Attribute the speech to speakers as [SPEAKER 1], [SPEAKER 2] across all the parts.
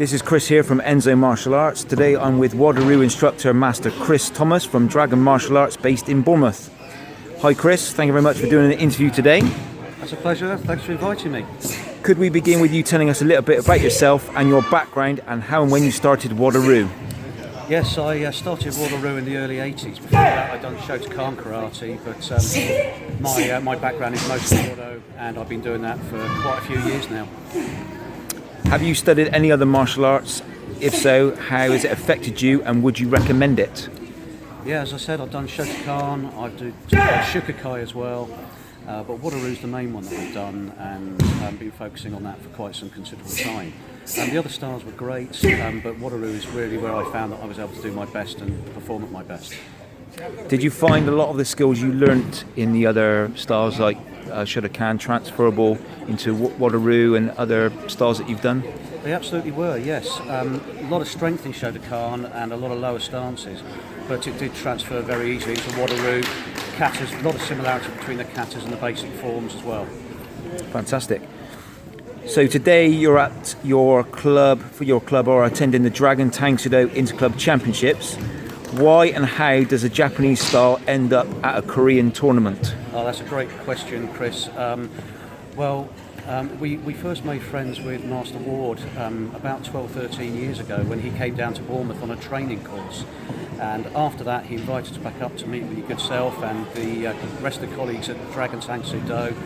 [SPEAKER 1] This is Chris here from Enso Martial Arts. Today I'm with Wadoryu instructor Master Chris Thomas from Dragon Martial Arts based in Bournemouth. Hi Chris, thank you very much for doing an interview today.
[SPEAKER 2] That's a pleasure, thanks for inviting me.
[SPEAKER 1] Could we begin with you telling us a little bit about yourself and your background and how and when you started Wadoryu?
[SPEAKER 2] Yes, I started Wadoryu in the early 80s. Before that I'd done Shotokan karate, but my background is mostly Wado, and I've been doing that for quite a few years now.
[SPEAKER 1] Have you studied any other martial arts? If so, how has it affected you and would you recommend it?
[SPEAKER 2] Yeah, as I said, I've done Shotokan, I've done Shukakai as well, but Wadoryu's the main one that I've done, and I've been focusing on that for quite some considerable time. The other styles were great, but Wadoryu is really where I found that I was able to do my best and perform at my best.
[SPEAKER 1] Did you find a lot of the skills you learnt in the other styles like Shotokan transferable into Wadoryu and other styles that you've done?
[SPEAKER 2] They absolutely were, yes. A lot of strength in Shotokan and a lot of lower stances, but it did transfer very easily into Wadoryu. Katas, a lot of similarity between the katas and the basic forms as well.
[SPEAKER 1] Fantastic. So today you're at your club, or attending the Dragon Tang Inter-Club Championships. Why and how does a Japanese style end up at a Korean tournament?
[SPEAKER 2] Oh, that's a great question, Chris. We first made friends with Master Ward about 12-13 years ago when he came down to Bournemouth on a training course. And after that he invited us back up to meet with your good self and the rest of the colleagues at Dragon Tang Do.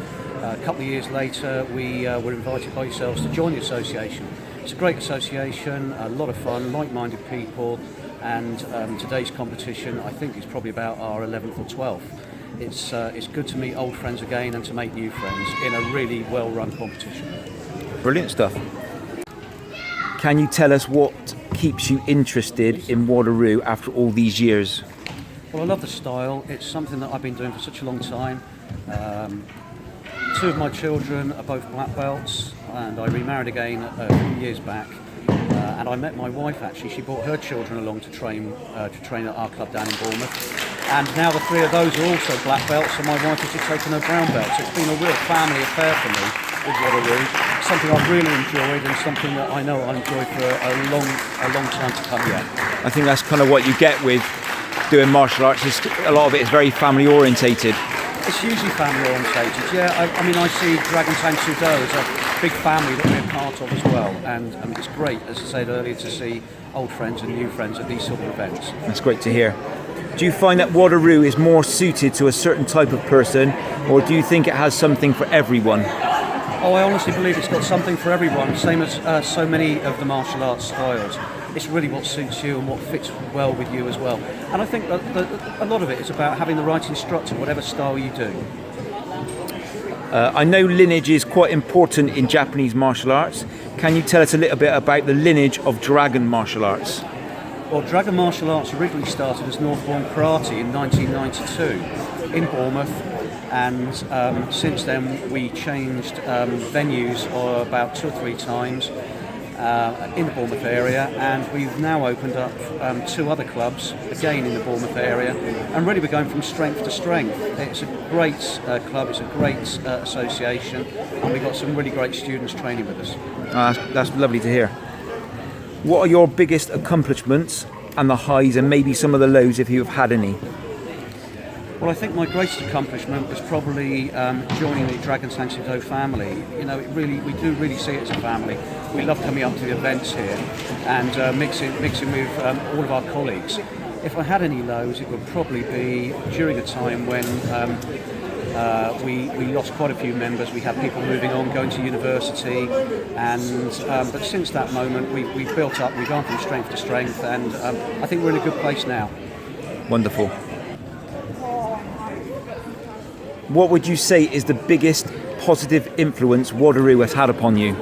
[SPEAKER 2] A couple of years later we were invited by yourselves to join the association. It's a great association, a lot of fun, like-minded people, and today's competition I think is probably about our 11th or 12th. It's good to meet old friends again and to make new friends in a really well-run competition.
[SPEAKER 1] Brilliant stuff. Can you tell us what keeps you interested in Wadoryu after all these years?
[SPEAKER 2] Well, I love the style. It's something that I've been doing for such a long time. Two of my children are both black belts, and I remarried again a few years back. And I met my wife actually. She brought her children along to train at our club down in Bournemouth. And now the three of those are also black belts, and my wife has just taken her brown belt. So it's been a real family affair for me with Wadoryu. Something I've really enjoyed, and something that I know I'll enjoy for a long time to come yet.
[SPEAKER 1] I think that's kind of what you get with doing martial arts. A lot of it is very family orientated.
[SPEAKER 2] It's usually family orientated, yeah. I mean, I see Dragon Tang Do as a big family that we're part of as well, and it's great, as I said earlier, to see old friends and new friends at these sort of events.
[SPEAKER 1] That's great to hear. Do you find that Wadoryu is more suited to a certain type of person, or do you think it has something for everyone?
[SPEAKER 2] Oh, I honestly believe it's got something for everyone, same as so many of the martial arts styles. It's really what suits you and what fits well with you as well. And I think that a lot of it is about having the right instructor, whatever style you do.
[SPEAKER 1] I know lineage is quite important in Japanese martial arts. Can you tell us a little bit about the lineage of Dragon Martial Arts?
[SPEAKER 2] Well, Dragon Martial Arts originally started as Northbourne Karate in 1992 in Bournemouth, and since then we changed venues about 2 or 3 times in the Bournemouth area, and we've now opened up 2 other clubs again in the Bournemouth area, and really we're going from strength to strength. It's a great club, it's a great association, and we've got some really great students training with us.
[SPEAKER 1] That's lovely to hear. What are your biggest accomplishments and the highs and maybe some of the lows if you've had any?
[SPEAKER 2] Well, I think my greatest accomplishment was probably joining the Dragon Tang Do family. You know, we do really see it as a family. We love coming up to the events here and mixing with all of our colleagues. If I had any lows, it would probably be during a time when we lost quite a few members. We had people moving on, going to university, and but since that moment we've built up, we've gone from strength to strength, and I think we're in a good place now.
[SPEAKER 1] Wonderful. What would you say is the biggest positive influence Wadoryu has had upon you?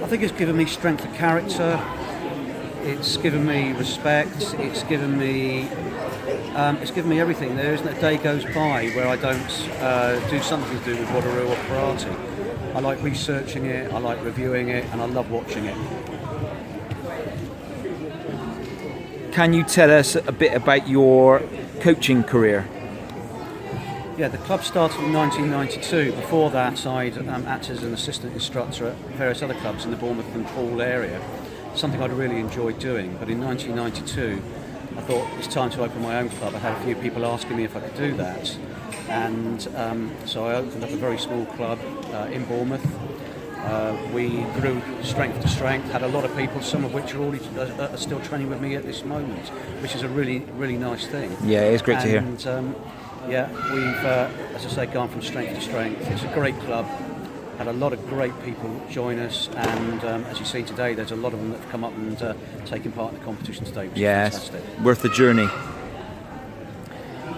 [SPEAKER 2] I think it's given me strength of character, it's given me respect, it's given me everything. There isn't a day goes by where I don't do something to do with Wadoryu or karate. I like researching it, I like reviewing it, and I love watching it.
[SPEAKER 1] Can you tell us a bit about your coaching career?
[SPEAKER 2] Yeah, the club started in 1992. Before that, I'd acted as an assistant instructor at various other clubs in the Bournemouth and Poole area, something I'd really enjoyed doing. But in 1992, I thought it's time to open my own club. I had a few people asking me if I could do that. And so I opened up a very small club in Bournemouth. We grew strength to strength, had a lot of people, some of which are still training with me at this moment, which is a really, really nice thing.
[SPEAKER 1] Yeah, it's great to hear.
[SPEAKER 2] Yeah, we've, as I say, gone from strength to strength. It's a great club. Had a lot of great people join us, and as you see today, there's a lot of them that have come up and taken part in the competition today, which is fantastic.
[SPEAKER 1] Worth the journey.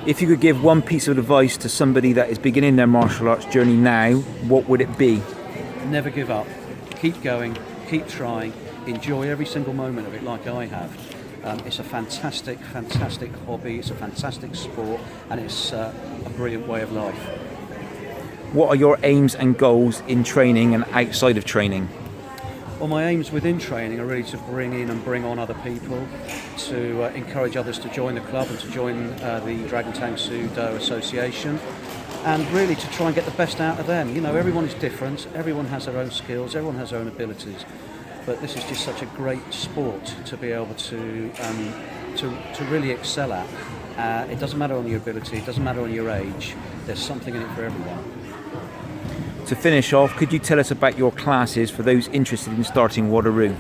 [SPEAKER 1] If you could give one piece of advice to somebody that is beginning their martial arts journey now, what would it be?
[SPEAKER 2] Never give up. Keep going. Keep trying. Enjoy every single moment of it, like I have. It's a fantastic, fantastic hobby. It's a fantastic sport, and it's a brilliant way of life.
[SPEAKER 1] What are your aims and goals in training and outside of training?
[SPEAKER 2] Well, my aims within training are really to bring in and bring on other people, to encourage others to join the club and to join the Dragon Tang Sudo Association, and really to try and get the best out of them. You know, everyone is different, everyone has their own skills, everyone has their own abilities, but this is just such a great sport to be able to really excel at. It doesn't matter on your ability, it doesn't matter on your age, there's something in it for everyone.
[SPEAKER 1] To finish off, could you tell us about your classes for those interested in starting Wadoryu?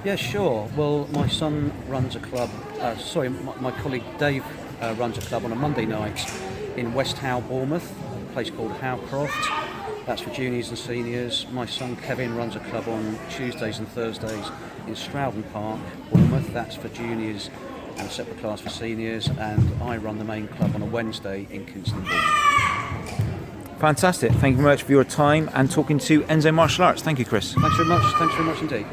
[SPEAKER 2] Yeah, sure. Well, my son runs a club, my colleague Dave runs a club on a Monday night in West Howe, Bournemouth, a place called Howcroft. That's for juniors and seniors. My son Kevin runs a club on Tuesdays and Thursdays in Stroughton Park, Bournemouth. That's for juniors and a separate class for seniors. And I run the main club on a Wednesday in Kingston, Bournemouth.
[SPEAKER 1] Fantastic. Thank you very much for your time and talking to Enso Martial Arts. Thank you, Chris.
[SPEAKER 2] Thanks very much. Thanks very much indeed.